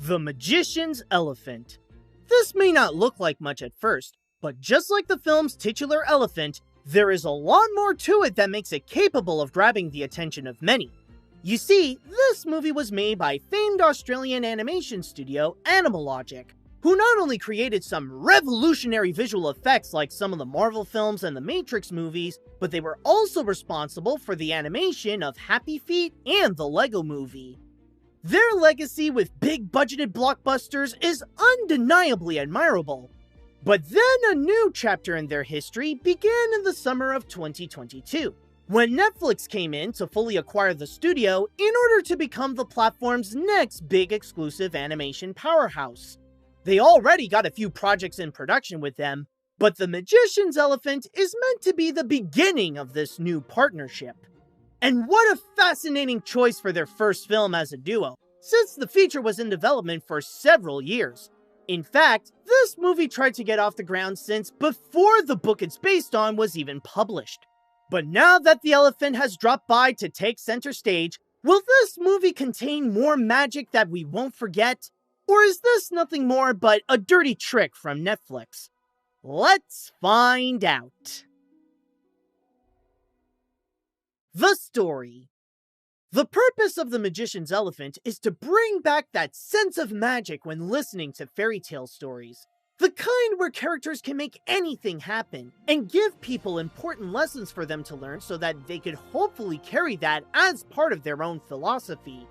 The Magician's Elephant. This may not look like much at first, but just like the film's titular elephant, there is a lot more to it that makes it capable of grabbing the attention of many. You see, this movie was made by famed Australian animation studio Animalogic, who not only created some revolutionary visual effects like some of the Marvel films and the Matrix movies, but they were also responsible for the animation of Happy Feet and the Lego Movie. Their legacy with big-budgeted blockbusters is undeniably admirable. But then a new chapter in their history began in the summer of 2022, when Netflix came in to fully acquire the studio in order to become the platform's next big exclusive animation powerhouse. They already got a few projects in production with them, but The Magician's Elephant is meant to be the beginning of this new partnership. And what a fascinating choice for their first film as a duo, since the feature was in development for several years. In fact, this movie tried to get off the ground since before the book it's based on was even published. But now that the elephant has dropped by to take center stage, will this movie contain more magic that we won't forget? Or is this nothing more but a dirty trick from Netflix? Let's find out. The story. The purpose of The Magician's Elephant is to bring back that sense of magic when listening to fairy tale stories. The kind where characters can make anything happen, and give people important lessons for them to learn so that they could hopefully carry that as part of their own philosophy.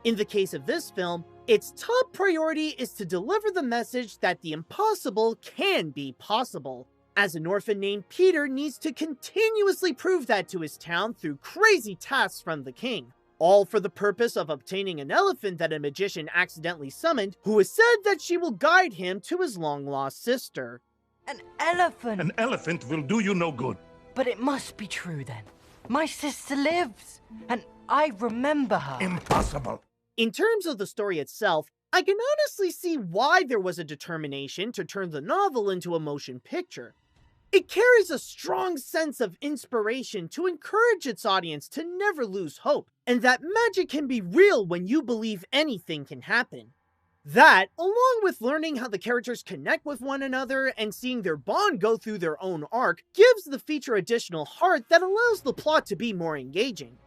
In the case of this film, its top priority is to deliver the message that the impossible can be possible, as an orphan named Peter needs to continuously prove that to his town through crazy tasks from the king, all for the purpose of obtaining an elephant that a magician accidentally summoned, who has said that she will guide him to his long-lost sister. An elephant? An elephant will do you no good. But it must be true then. My sister lives, and I remember her. Impossible. In terms of the story itself, I can honestly see why there was a determination to turn the novel into a motion picture. It carries a strong sense of inspiration to encourage its audience to never lose hope, and that magic can be real when you believe anything can happen. That, along with learning how the characters connect with one another and seeing their bond go through their own arc, gives the feature additional heart that allows the plot to be more engaging.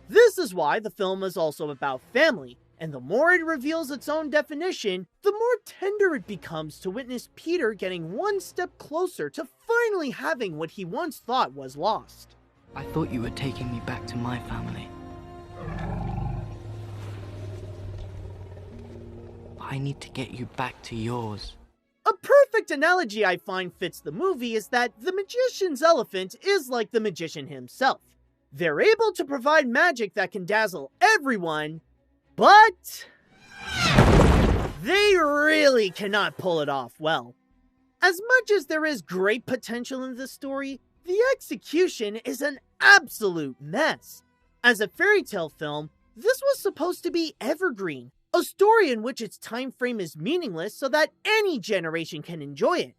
This is why the film is also about family, and the more it reveals its own definition, the more tender it becomes to witness Peter getting one step closer to finally having what he once thought was lost. I thought you were taking me back to my family. I need to get you back to yours. A perfect analogy I find fits the movie is that the magician's elephant is like the magician himself. They're able to provide magic that can dazzle everyone, but they really cannot pull it off well. As much as there is great potential in this story, the execution is an absolute mess. As a fairy tale film, this was supposed to be evergreen, a story in which its time frame is meaningless so that any generation can enjoy it.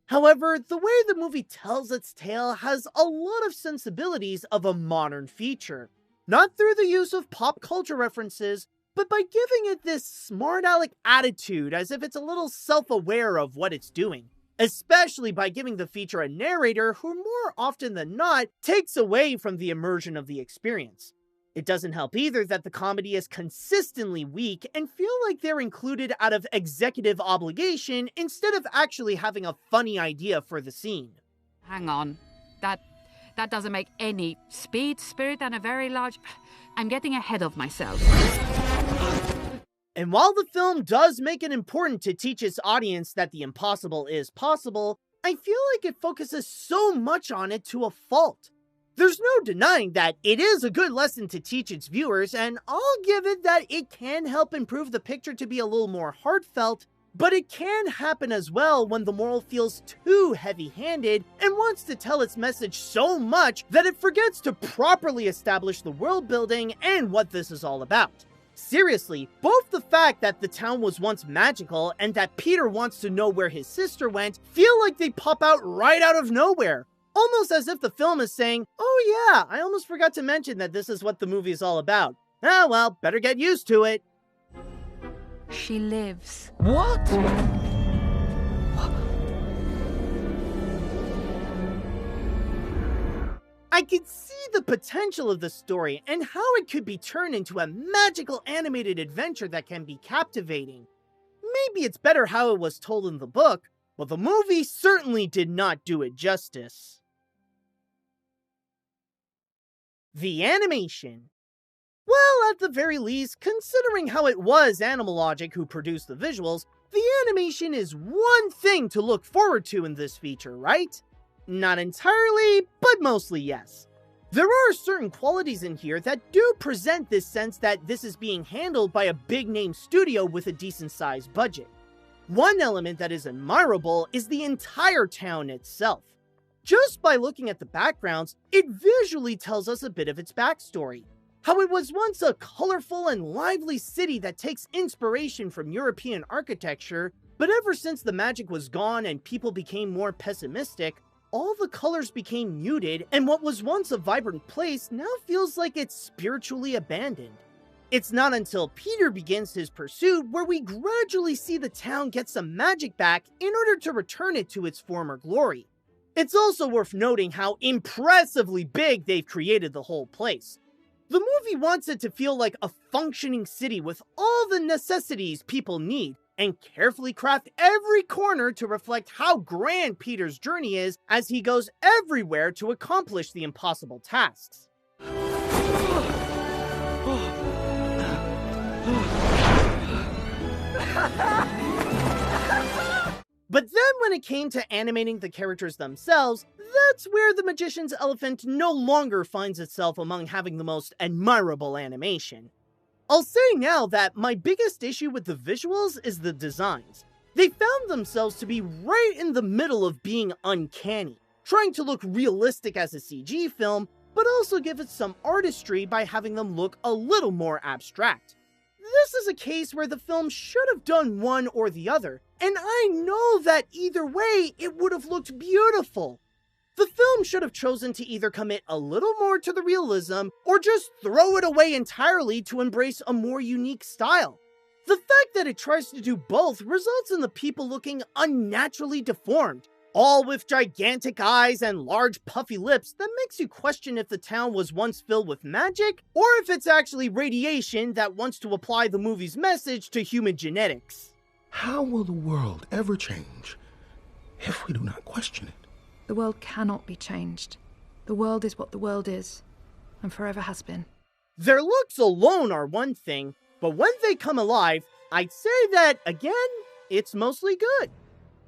However, the way the movie tells its tale has a lot of sensibilities of a modern feature. Not through the use of pop culture references, but by giving it this smart aleck attitude as if it's a little self-aware of what it's doing. Especially by giving the feature a narrator who more often than not takes away from the immersion of the experience. It doesn't help either that the comedy is consistently weak and feel like they're included out of executive obligation instead of actually having a funny idea for the scene. Hang on. That doesn't make any speed, spirit, and a very large... I'm getting ahead of myself. And while the film does make it important to teach its audience that the impossible is possible, I feel like it focuses so much on it to a fault. There's no denying that it is a good lesson to teach its viewers, and I'll give it that it can help improve the picture to be a little more heartfelt, but it can happen as well when the moral feels too heavy-handed and wants to tell its message so much that it forgets to properly establish the world building and what this is all about. Seriously, both the fact that the town was once magical and that Peter wants to know where his sister went feel like they pop out right out of nowhere. Almost as if the film is saying, oh yeah, I almost forgot to mention that this is what the movie is all about. Ah well, better get used to it. She lives. What? I could see the potential of the story and how it could be turned into a magical animated adventure that can be captivating. Maybe it's better how it was told in the book, but the movie certainly did not do it justice. The animation. Well, at the very least, considering how it was Animalogic who produced the visuals, the animation is one thing to look forward to in this feature, right? Not entirely, but mostly yes. There are certain qualities in here that do present this sense that this is being handled by a big-name studio with a decent-sized budget. One element that is admirable is the entire town itself. Just by looking at the backgrounds, it visually tells us a bit of its backstory. How it was once a colorful and lively city that takes inspiration from European architecture, but ever since the magic was gone and people became more pessimistic, all the colors became muted, and what was once a vibrant place now feels like it's spiritually abandoned. It's not until Peter begins his pursuit where we gradually see the town get some magic back in order to return it to its former glory. It's also worth noting how impressively big they've created the whole place. The movie wants it to feel like a functioning city with all the necessities people need, and carefully craft every corner to reflect how grand Peter's journey is as he goes everywhere to accomplish the impossible tasks. But then when it came to animating the characters themselves, that's where the Magician's Elephant no longer finds itself among having the most admirable animation. I'll say now that my biggest issue with the visuals is the designs. They found themselves to be right in the middle of being uncanny, trying to look realistic as a CG film, but also give it some artistry by having them look a little more abstract. This is a case where the film should have done one or the other, and I know that either way it would have looked beautiful. The film should have chosen to either commit a little more to the realism, or just throw it away entirely to embrace a more unique style. The fact that it tries to do both results in the people looking unnaturally deformed, all with gigantic eyes and large puffy lips that makes you question if the town was once filled with magic, or if it's actually radiation that wants to apply the movie's message to human genetics. How will the world ever change if we do not question it? The world cannot be changed. The world is what the world is, and forever has been. Their looks alone are one thing, but when they come alive, I'd say that, again, it's mostly good.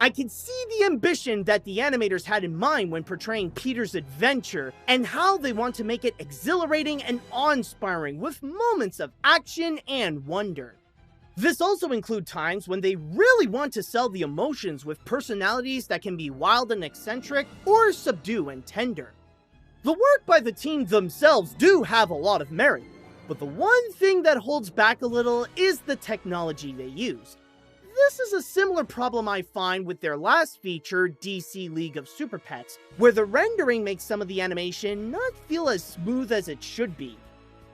I can see the ambition that the animators had in mind when portraying Peter's adventure, and how they want to make it exhilarating and awe-inspiring with moments of action and wonder. This also includes times when they really want to sell the emotions with personalities that can be wild and eccentric, or subdued and tender. The work by the team themselves do have a lot of merit, but the one thing that holds back a little is the technology they used. This is a similar problem I find with their last feature, DC League of Super Pets, where the rendering makes some of the animation not feel as smooth as it should be.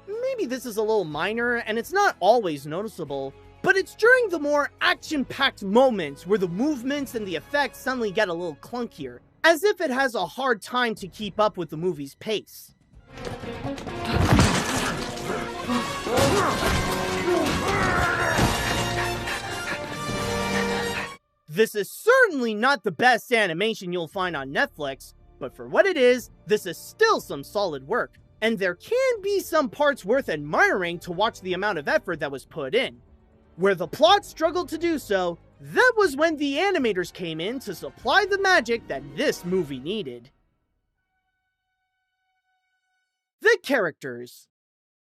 Maybe this is a little minor, and it's not always noticeable, but it's during the more action-packed moments where the movements and the effects suddenly get a little clunkier, as if it has a hard time to keep up with the movie's pace. This is certainly not the best animation you'll find on Netflix, but for what it is, this is still some solid work, and there can be some parts worth admiring to watch the amount of effort that was put in. Where the plot struggled to do so, that was when the animators came in to supply the magic that this movie needed. The characters.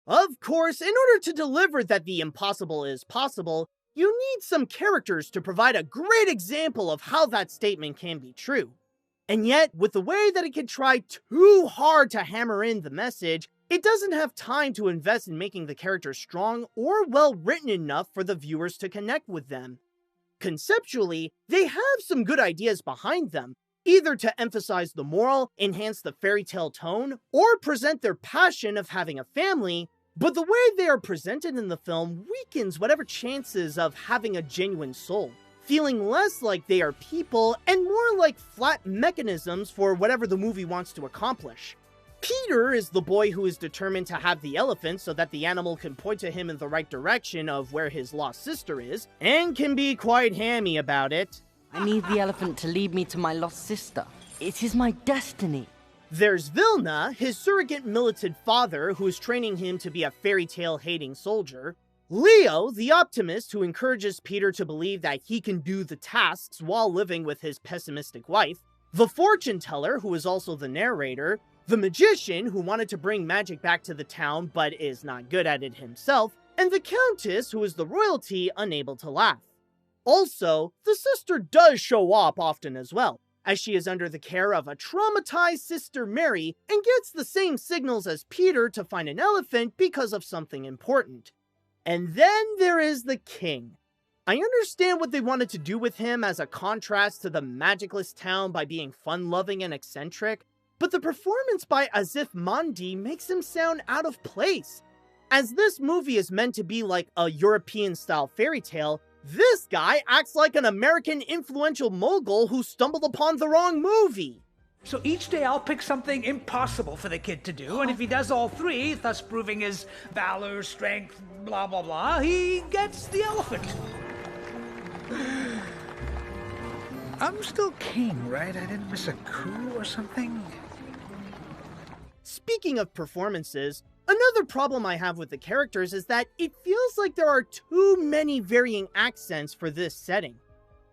Of course, in order to deliver that the impossible is possible, you need some characters to provide a great example of how that statement can be true. And yet, with the way that it can try too hard to hammer in the message, it doesn't have time to invest in making the characters strong or well written enough for the viewers to connect with them. Conceptually, they have some good ideas behind them, either to emphasize the moral, enhance the fairy tale tone, or present their passion of having a family, But the way they are presented in the film weakens whatever chances of having a genuine soul, feeling less like they are people and more like flat mechanisms for whatever the movie wants to accomplish. Peter is the boy who is determined to have the elephant so that the animal can point to him in the right direction of where his lost sister is, and can be quite hammy about it. I need the elephant to lead me to my lost sister. It is my destiny. There's Vilna, his surrogate militant father who is training him to be a fairy tale hating soldier. Leo, the optimist who encourages Peter to believe that he can do the tasks while living with his pessimistic wife. The fortune teller, who is also the narrator. The magician, who wanted to bring magic back to the town but is not good at it himself. And the countess, who is the royalty unable to laugh. Also, the sister does show up often as well, as she is under the care of a traumatized sister Mary and gets the same signals as Peter to find an elephant because of something important. And then there is the king. I understand what they wanted to do with him as a contrast to the magicless town by being fun-loving and eccentric, but the performance by Asif Mandi makes him sound out of place. As this movie is meant to be like a European-style fairy tale, this guy acts like an American influential mogul who stumbled upon the wrong movie. So each day I'll pick something impossible for the kid to do, and if he does all three, thus proving his valor, strength, blah, blah, blah, he gets the elephant. I'm still king, right? I didn't miss a coup or something? Speaking of performances, another problem I have with the characters is that it feels like there are too many varying accents for this setting.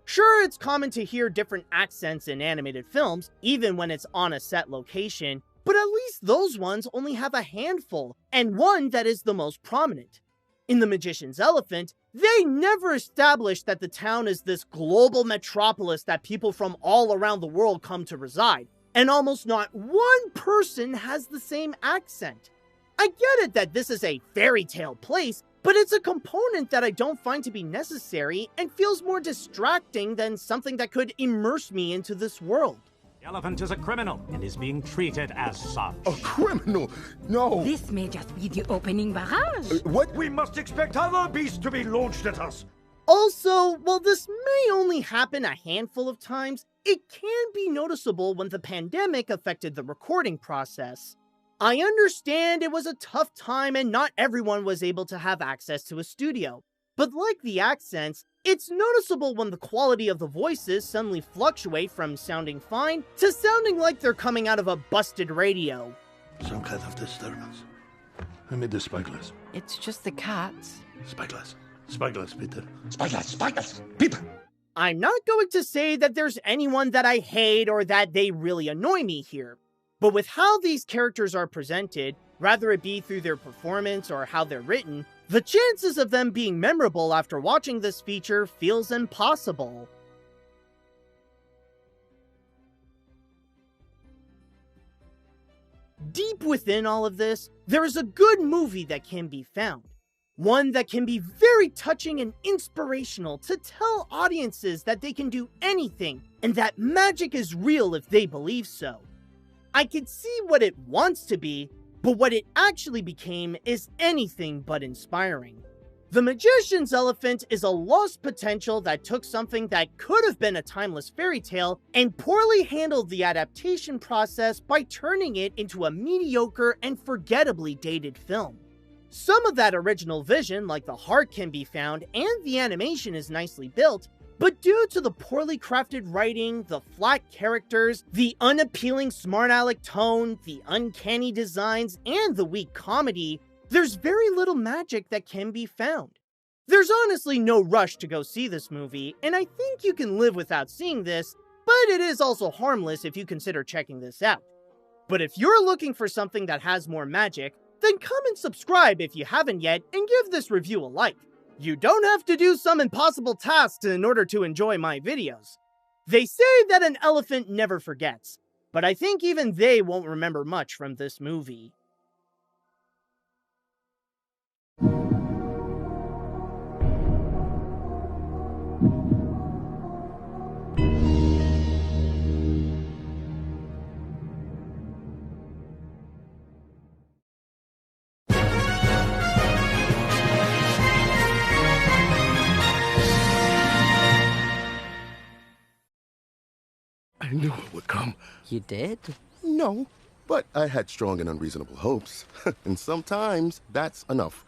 Sure, it's common to hear different accents in animated films, even when it's on a set location, but at least those ones only have a handful, and one that is the most prominent. In The Magician's Elephant, they never established that the town is this global metropolis that people from all around the world come to reside, and almost not one person has the same accent. I get it that this is a fairy tale place, but it's a component that I don't find to be necessary and feels more distracting than something that could immerse me into this world. The elephant is a criminal and is being treated as such. A criminal? No. This may just be the opening barrage. What? We must expect other beasts to be launched at us. Also, while this may only happen a handful of times, it can be noticeable when the pandemic affected the recording process. I understand it was a tough time and not everyone was able to have access to a studio, but like the accents, it's noticeable when the quality of the voices suddenly fluctuate from sounding fine to sounding like they're coming out of a busted radio. Some kind of disturbance. I made the spyglass. It's just the cats. Spyglass. Spyglass, Peter. Spyglass, spyglass, Peter. I'm not going to say that there's anyone that I hate or that they really annoy me here. But with how these characters are presented, rather it be through their performance or how they're written, the chances of them being memorable after watching this feature feels impossible. Deep within all of this, there is a good movie that can be found. One that can be very touching and inspirational to tell audiences that they can do anything and that magic is real if they believe so. I can see what it wants to be, but what it actually became is anything but inspiring. The Magician's Elephant is a lost potential that took something that could have been a timeless fairy tale and poorly handled the adaptation process by turning it into a mediocre and forgettably dated film. Some of that original vision, like the heart, can be found and the animation is nicely built, but due to the poorly crafted writing, the flat characters, the unappealing smart aleck tone, the uncanny designs, and the weak comedy, there's very little magic that can be found. There's honestly no rush to go see this movie, and I think you can live without seeing this, but it is also harmless if you consider checking this out. But if you're looking for something that has more magic, then come and subscribe if you haven't yet and give this review a like. You don't have to do some impossible tasks in order to enjoy my videos. They say that an elephant never forgets, but I think even they won't remember much from this movie. knew it would come. You did? No, but I had strong and unreasonable hopes. And sometimes that's enough.